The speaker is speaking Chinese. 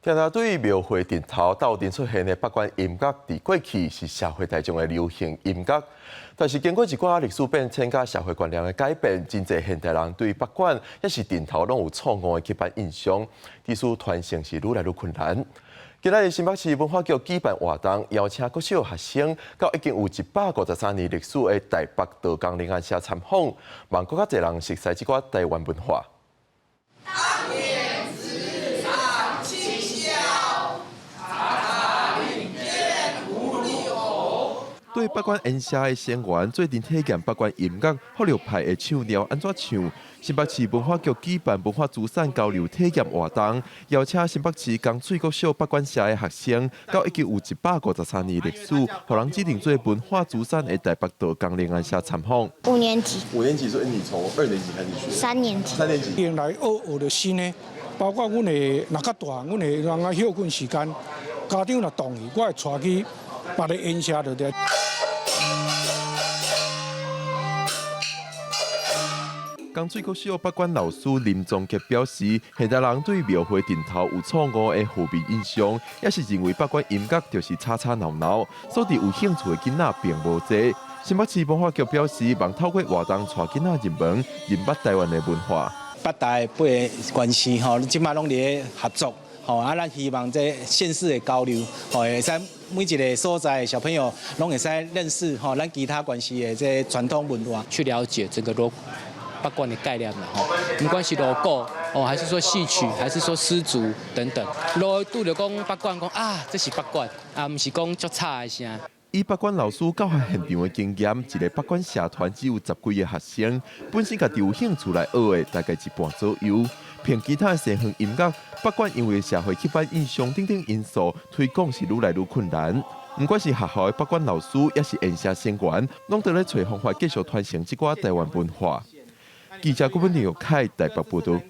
今仔对庙会顶头斗阵出现的八关音乐，伫过去是社会大众的流行音乐，但是经过一寡历史变迁甲社会观念的改变，真侪现代人对八关也是顶头拢有错误的刻板印象，致使传承是愈来愈困难。今仔日新北市文化局举办活动，邀请国小学生到已经有153年历史的台北道光灵安社参访，望更较侪人熟悉这寡台湾文化。对八关演社的成员最近体验八关音乐福利派的唱调安怎唱？新北市文化局举办文化资产交流体验活动，邀请新北市江水国小八关社的学生，到已经有153年历史，互人指定做文化资产的台北道光灵安社参访。5年级。5年级，所以你从2年级开始学？ 3年级。3年级。原来学的新的，包括阮的若较大，阮的让啊休困时间，家长若同意，我会带去别个演社的。江水国小八关老师林宗杰表示，现代人对庙会顶头有错误的负面印象，也是认为八关音乐就是吵吵闹闹，所以有兴趣的囡仔并无多。新北市文化局表示，望透过活动带囡仔入门，认捌台湾的文化。八大八个关系吼，即马拢伫合作。咱希望这县市的交流，会使每一个所在的小朋友拢会使认识咱其他关系的这传统文化，去了解整个八关的概念啦不管是锣鼓还是说戏曲，还是说丝竹等等，锣拄着讲八关，讲啊，这是八关，唔是讲足差的声。以八关老师教学现场的经验，一个八关社团只有10几个学生，本身家己有兴趣来学的，大概1半左右。凭其他的西方音乐，八关因为社会刻板印象等等因素，推广是愈来愈困难。不管是学校的八关老师，也是演社成员，拢在咧找方法继续传承这寡台湾文化。记者郭文婷、凯台北报道。